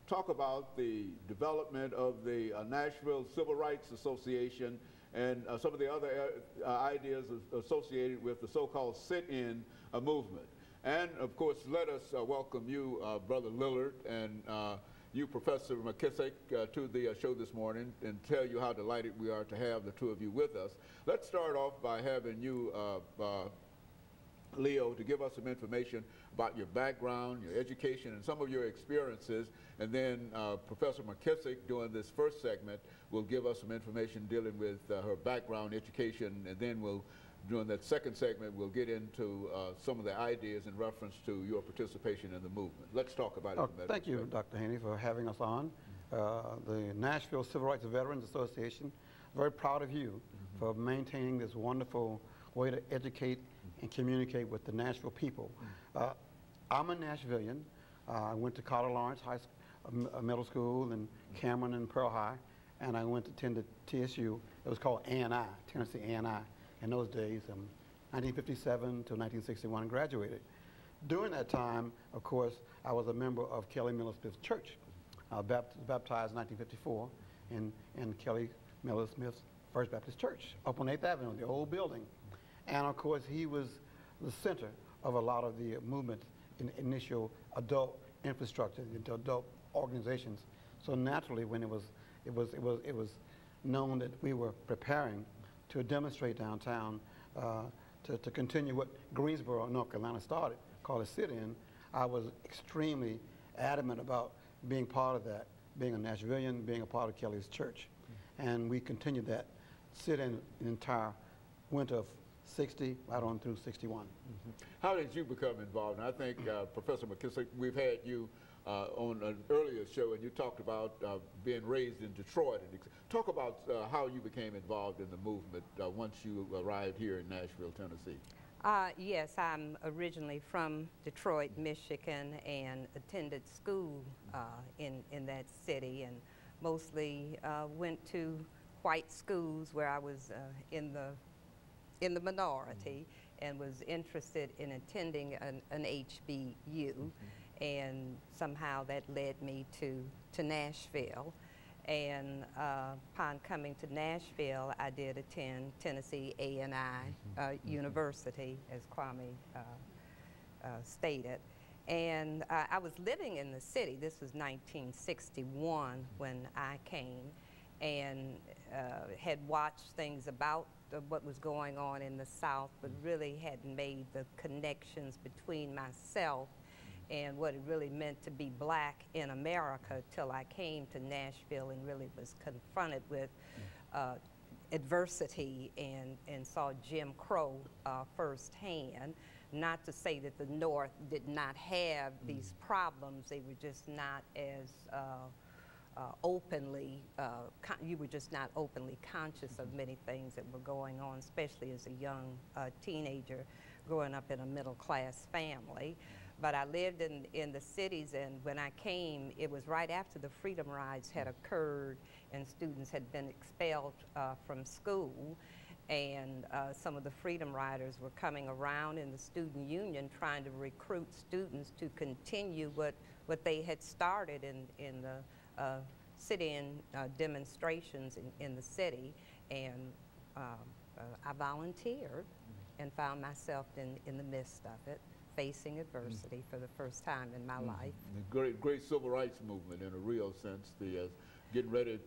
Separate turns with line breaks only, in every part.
talk about the development of the Nashville Civil Rights Association and some of the other ideas associated with the so-called sit-in movement. And of course, let us welcome you, Brother Lillard, and you, Professor McKissack, to the show this morning, and tell you how delighted we are to have the two of you with us. Let's start off by having you, Leo, to give us some information about your background, your education, and some of your experiences. And then Professor McKissack, during this first segment, will give us some information dealing with her background, education, and then during that second segment, we'll get into some of the ideas in reference to your participation in the movement. Let's talk about it.
Thank you, Dr. Haney, for having us on. The Nashville Civil Rights Veterans Association, very proud of you for maintaining this wonderful way to educate and communicate with the Nashville people. I'm a Nashvillian. I went to Carter Lawrence High School, Middle School, and Cameron and Pearl High, and I went to attend TSU. It was called A&I, Tennessee A&I. In those days, 1957 to 1961, and graduated. During that time, of course, I was a member of Kelly Miller Smith's church. I was baptized in 1954 in Kelly Miller Smith's First Baptist Church up on 8th Avenue, the old building. And of course, he was the center of a lot of the movement in initial adult infrastructure, into adult organizations. So naturally, when it was known that we were preparing to demonstrate downtown, to continue what Greensboro, North Carolina started, called a sit-in, I was extremely adamant about being part of that, being a Nashvillian, being a part of Kelly's church. And we continued that sit-in the entire winter of 60, right on through 61.
How did you become involved? And I think, Professor McKissack, we've had you on an earlier show, and you talked about being raised in Detroit. And talk about how you became involved in the movement once you arrived here in Nashville, Tennessee.
Yes, I'm originally from Detroit, Michigan, and attended school in that city, and mostly went to white schools where I was in the minority, and was interested in attending an HBU. And somehow that led me to Nashville. And upon coming to Nashville, I did attend Tennessee A&I University, as Kwame stated. And I was living in the city. This was 1961 when I came, and had watched things about what was going on in the South, but really hadn't made the connections between myself and what it really meant to be black in America till I came to Nashville and really was confronted with adversity and saw Jim Crow firsthand. Not to say that the North did not have these problems, they were just not as you were just not openly conscious of many things that were going on, especially as a young teenager growing up in a middle-class family. But I lived in the cities, and when I came, it was right after the Freedom Rides had occurred and students had been expelled from school. And some of the Freedom Riders were coming around in the student union trying to recruit students to continue what they had started in the sit-in demonstrations in the city. And I volunteered and found myself in the midst of it, facing adversity for the first time in my life.
The great civil rights movement, in a real sense, the getting ready,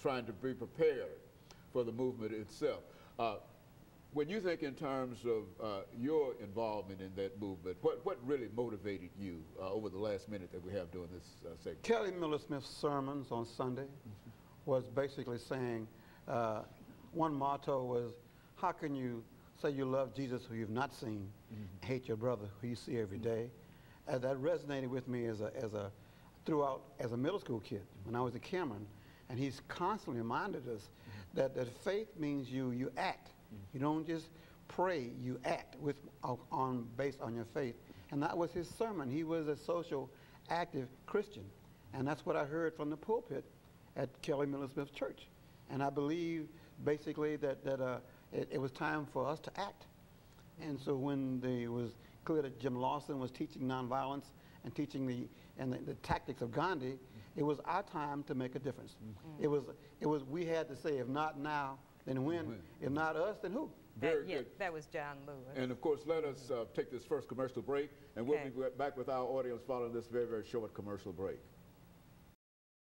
trying to be prepared for the movement itself. When you think in terms of your involvement in that movement, what really motivated you over the last minute that we have during this segment?
Kelly Miller Smith's sermons on Sunday was basically saying, one motto was, how can you say you love Jesus who you've not seen, hate your brother who you see every day? And that resonated with me as a middle school kid when I was at Cameron, and he's constantly reminded us that faith means you act. You don't just pray, you act based on your faith. And that was his sermon. He was a social, active Christian, and that's what I heard from the pulpit at Kelly Miller Smith Church. And I believe basically that it was time for us to act. And so when it was clear that Jim Lawson was teaching nonviolence and teaching the tactics of Gandhi, It was our time to make a difference. It was we had to say, if not now, then when? If not us, then who?
Very
Yeah,
good.
that was John Lewis.
And of course, let us take this first commercial break, and we'll be back with our audience following this very, very short commercial break.